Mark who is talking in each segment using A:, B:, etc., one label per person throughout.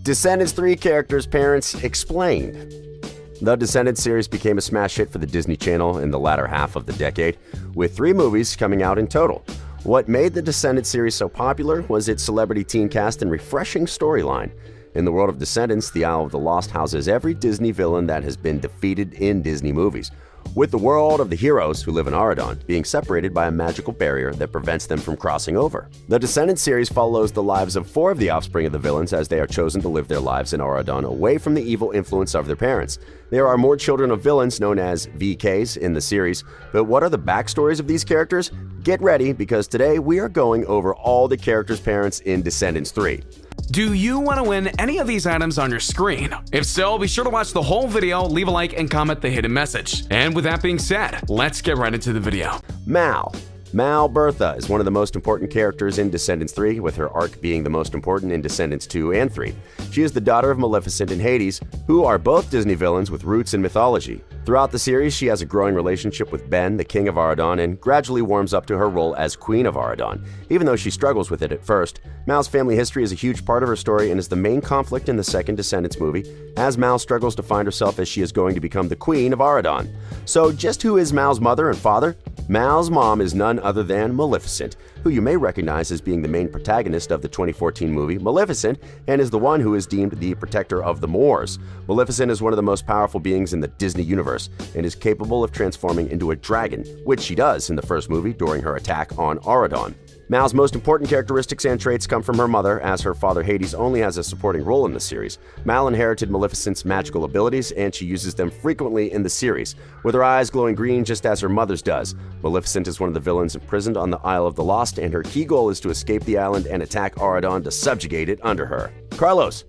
A: Descendants 3 characters' parents explained. The Descendants series became a smash hit for the Disney Channel in the latter half of the decade, with 3 movies coming out in total. What made the Descendants series so popular was its celebrity teen cast and refreshing storyline. In the world of Descendants, the Isle of the Lost houses every Disney villain that has been defeated in Disney movies, with the world of the heroes who live in Auradon being separated by a magical barrier that prevents them from crossing over. The Descendants series follows the lives of 4 of the offspring of the villains as they are chosen to live their lives in Auradon away from the evil influence of their parents. There are more children of villains known as VKs in the series, but what are the backstories of these characters? Get ready, because today we are going over all the characters' parents in Descendants 3.
B: Do you want to win any of these items on your screen? If so, be sure to watch the whole video, leave a like, and comment the hidden message. And with that being said, let's get right into the video.
A: Mal Bertha is one of the most important characters in Descendants 3, with her arc being the most important in Descendants 2 and 3. She is the daughter of Maleficent and Hades, who are both Disney villains with roots in mythology. Throughout the series, she has a growing relationship with Ben, the King of Auradon, and gradually warms up to her role as Queen of Auradon, even though she struggles with it at first. Mal's family history is a huge part of her story and is the main conflict in the second Descendants movie, as Mal struggles to find herself as she is going to become the Queen of Auradon. So just who is Mal's mother and father? Mal's mom is none other than Maleficent, who you may recognize as being the main protagonist of the 2014 movie Maleficent, and is the one who is deemed the protector of the Moors. Maleficent is one of the most powerful beings in the Disney universe, and is capable of transforming into a dragon, which she does in the first movie during her attack on Auradon. Mal's most important characteristics and traits come from her mother, as her father Hades only has a supporting role in the series. Mal inherited Maleficent's magical abilities, and she uses them frequently in the series, with her eyes glowing green just as her mother's does. Maleficent is one of the villains imprisoned on the Isle of the Lost, and her key goal is to escape the island and attack Auradon to subjugate it under her. Carlos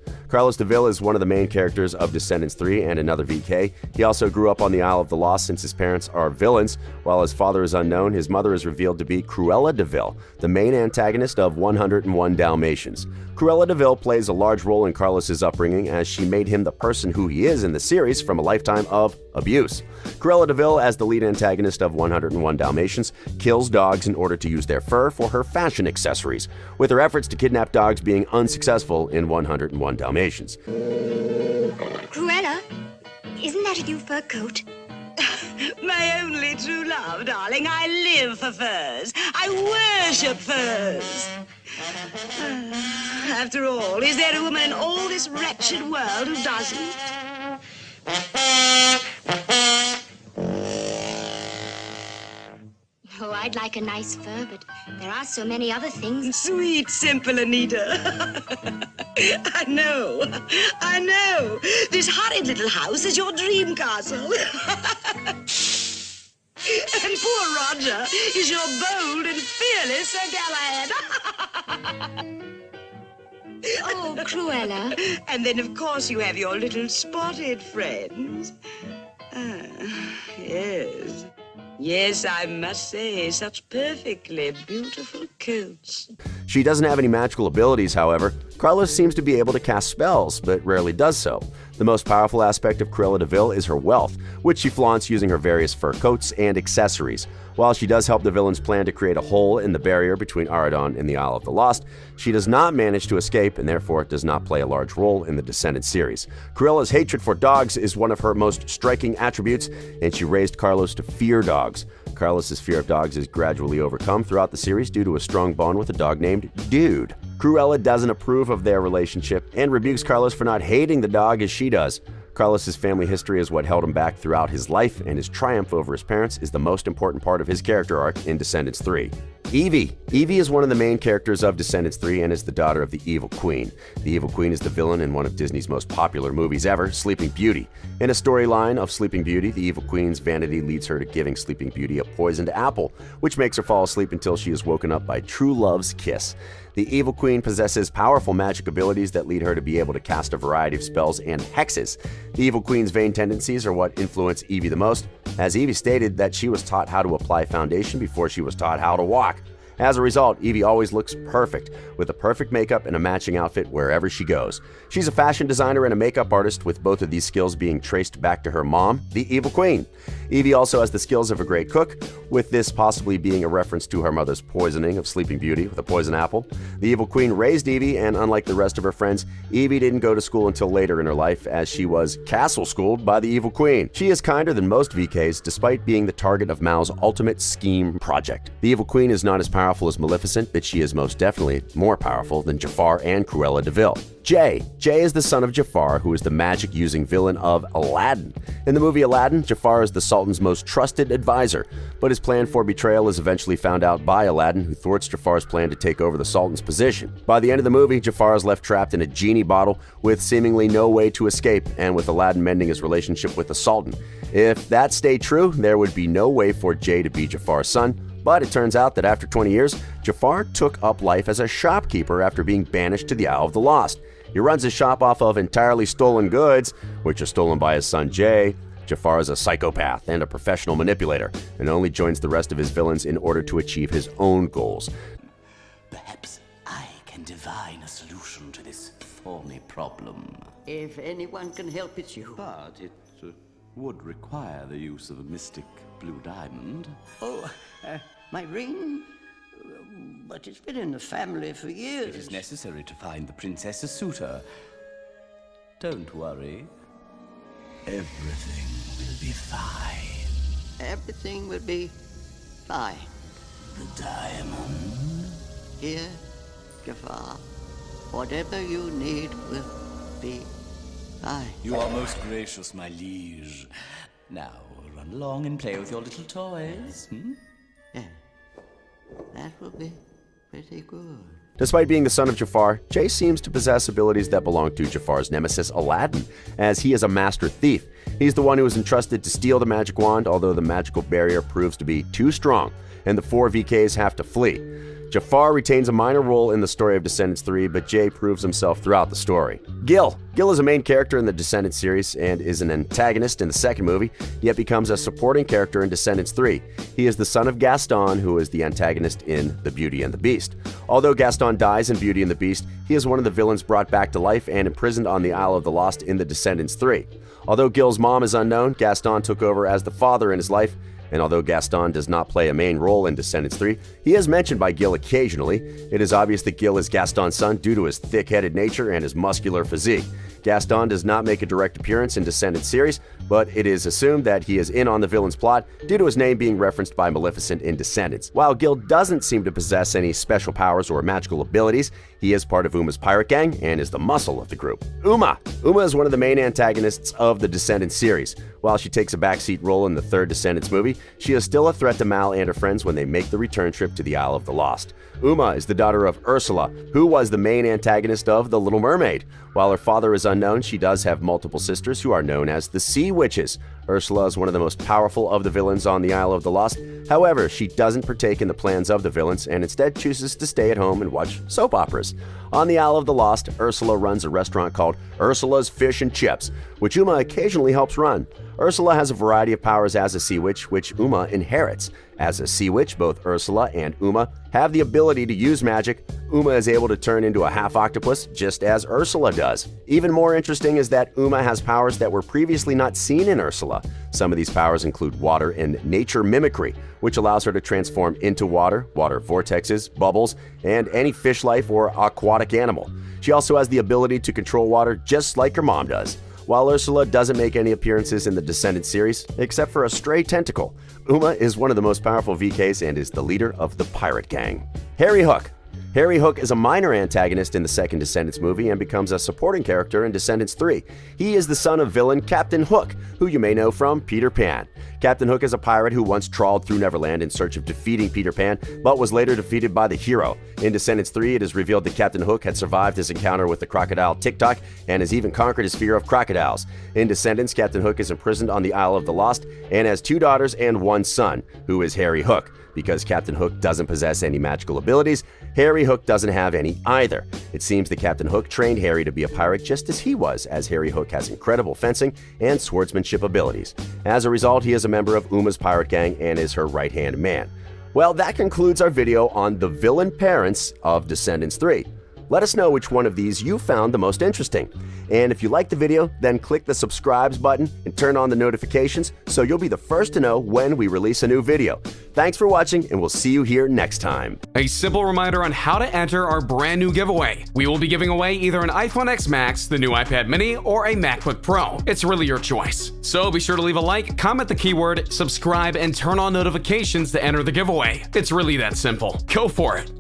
A: DeVille is one of the main characters of Descendants 3 and another VK. He also grew up on the Isle of the Lost since his parents are villains. While his father is unknown, his mother is revealed to be Cruella DeVille, the main antagonist of 101 Dalmatians. Cruella DeVille plays a large role in Carlos's upbringing, as she made him the person who he is in the series from a lifetime of abuse. Cruella DeVille, as the lead antagonist of 101 Dalmatians, kills dogs in order to use their fur for her fashion accessories, with her efforts to kidnap dogs being unsuccessful in 101 Dalmatians.
C: Cruella, isn't that a new fur coat?
D: My only true love, darling. I live for furs. I worship furs. After all, is there a woman in all this wretched world who doesn't?
C: Oh, I'd like a nice fur, but there are so many other things.
D: Sweet, simple Anita. I know. This horrid little house is your dream castle. And poor Roger is your bold and fearless Sir Galahad.
C: Oh, Cruella.
D: And then, of course, you have your little spotted friends. Yes. Yes, I must say, such perfectly beautiful coats.
A: She doesn't have any magical abilities, however. Carlos seems to be able to cast spells, but rarely does so. The most powerful aspect of Cruella DeVille is her wealth, which she flaunts using her various fur coats and accessories. While she does help the villain's plan to create a hole in the barrier between Auradon and the Isle of the Lost, she does not manage to escape and therefore does not play a large role in the Descendants series. Cruella's hatred for dogs is one of her most striking attributes, and she raised Carlos to fear dogs. Carlos's fear of dogs is gradually overcome throughout the series due to a strong bond with a dog named Dude. Cruella doesn't approve of their relationship and rebukes Carlos for not hating the dog as she does. Carlos's family history is what held him back throughout his life, and his triumph over his parents is the most important part of his character arc in Descendants 3. Evie is one of the main characters of Descendants 3 and is the daughter of the Evil Queen. The Evil Queen is the villain in one of Disney's most popular movies ever, Sleeping Beauty. In a storyline of Sleeping Beauty, the Evil Queen's vanity leads her to giving Sleeping Beauty a poisoned apple, which makes her fall asleep until she is woken up by true love's kiss. The Evil Queen possesses powerful magic abilities that lead her to be able to cast a variety of spells and hexes. The Evil Queen's vain tendencies are what influence Evie the most, as Evie stated that she was taught how to apply foundation before she was taught how to walk. As a result, Evie always looks perfect, with a perfect makeup and a matching outfit wherever she goes. She's a fashion designer and a makeup artist, with both of these skills being traced back to her mom, the Evil Queen. Evie also has the skills of a great cook, with this possibly being a reference to her mother's poisoning of Sleeping Beauty with a poison apple. The Evil Queen raised Evie, and unlike the rest of her friends, Evie didn't go to school until later in her life, as she was castle-schooled by the Evil Queen. She is kinder than most VKs, despite being the target of Mal's ultimate scheme project. The Evil Queen is not as powerful as Maleficent, but she is most definitely more powerful than Jafar and Cruella de Vil. Jay is the son of Jafar, who is the magic-using villain of Aladdin. In the movie Aladdin, Jafar is the Sultan's most trusted advisor, but his plan for betrayal is eventually found out by Aladdin, who thwarts Jafar's plan to take over the Sultan's position. By the end of the movie, Jafar is left trapped in a genie bottle with seemingly no way to escape, and with Aladdin mending his relationship with the Sultan. If that stayed true, there would be no way for Jay to be Jafar's son, but it turns out that after 20 years, Jafar took up life as a shopkeeper after being banished to the Isle of the Lost. He runs his shop off of entirely stolen goods, which are stolen by his son Jay. Jafar is a psychopath and a professional manipulator, and only joins the rest of his villains in order to achieve his own goals.
E: Perhaps I can divine a solution to this thorny problem.
F: If anyone can help, it's you.
E: But it would require the use of a mystic blue diamond.
F: Oh, my ring? But it's been in the family for years.
E: It is necessary to find the princess a suitor. Don't worry. Everything will be fine.
F: Everything will be fine.
E: The diamond?
F: Here, Jafar. Whatever you need will be fine.
E: You are most gracious, my liege. Now, run along and play with your little toys.
F: Yeah. That will be pretty good.
A: Despite being the son of Jafar, Jay seems to possess abilities that belong to Jafar's nemesis Aladdin, as he is a master thief. He's the one who is entrusted to steal the magic wand, although the magical barrier proves to be too strong, and the 4 VKs have to flee. Jafar retains a minor role in the story of Descendants 3, but Jay proves himself throughout the story. Gil is a main character in the Descendants series and is an antagonist in the second movie, yet becomes a supporting character in Descendants 3. He is the son of Gaston, who is the antagonist in The Beauty and the Beast. Although Gaston dies in Beauty and the Beast, he is one of the villains brought back to life and imprisoned on the Isle of the Lost in the Descendants 3. Although Gil's mom is unknown, Gaston took over as the father in his life, and although Gaston does not play a main role in Descendants 3, he is mentioned by Gil occasionally. It is obvious that Gil is Gaston's son due to his thick-headed nature and his muscular physique. Gaston does not make a direct appearance in Descendants series, but it is assumed that he is in on the villain's plot due to his name being referenced by Maleficent in Descendants. While Gil doesn't seem to possess any special powers or magical abilities, he is part of Uma's pirate gang and is the muscle of the group. Uma is one of the main antagonists of the Descendants series. While she takes a backseat role in the third Descendants movie, she is still a threat to Mal and her friends when they make the return trip to the Isle of the Lost. Uma is the daughter of Ursula, who was the main antagonist of The Little Mermaid. While her father is unknown, she does have multiple sisters who are known as the Sea Witches. Ursula is one of the most powerful of the villains on the Isle of the Lost. However, she doesn't partake in the plans of the villains and instead chooses to stay at home and watch soap operas. On the Isle of the Lost, Ursula runs a restaurant called Ursula's Fish and Chips, which Uma occasionally helps run. Ursula has a variety of powers as a sea witch, which Uma inherits. As a sea witch, both Ursula and Uma have the ability to use magic. Uma is able to turn into a half-octopus, just as Ursula does. Even more interesting is that Uma has powers that were previously not seen in Ursula. Some of these powers include water and nature mimicry, which allows her to transform into water vortexes, bubbles, and any fish life or aquatic animal. She also has the ability to control water just like her mom does. While Ursula doesn't make any appearances in the Descendants series, except for a stray tentacle, Uma is one of the most powerful VKs and is the leader of the pirate gang. Harry Hook is a minor antagonist in the second Descendants movie and becomes a supporting character in Descendants 3. He is the son of villain Captain Hook, who you may know from Peter Pan. Captain Hook is a pirate who once trawled through Neverland in search of defeating Peter Pan, but was later defeated by the hero. In Descendants 3, it is revealed that Captain Hook had survived his encounter with the crocodile Tic-Toc and has even conquered his fear of crocodiles. In Descendants, Captain Hook is imprisoned on the Isle of the Lost and has 2 daughters and 1 son, who is Harry Hook. Because Captain Hook doesn't possess any magical abilities, Harry Hook doesn't have any either. It seems that Captain Hook trained Harry to be a pirate just as he was, as Harry Hook has incredible fencing and swordsmanship abilities. As a result, he is a member of Uma's pirate gang and is her right-hand man. Well, that concludes our video on the villain parents of Descendants 3. Let us know which one of these you found the most interesting. And if you like the video, then click the subscribe button and turn on the notifications so you'll be the first to know when we release a new video. Thanks for watching, and we'll see you here next time.
B: A simple reminder on how to enter our brand new giveaway. We will be giving away either an iPhone X Max, the new iPad mini, or a MacBook Pro. It's really your choice. So be sure to leave a like, comment the keyword, subscribe, and turn on notifications to enter the giveaway. It's really that simple. Go for it.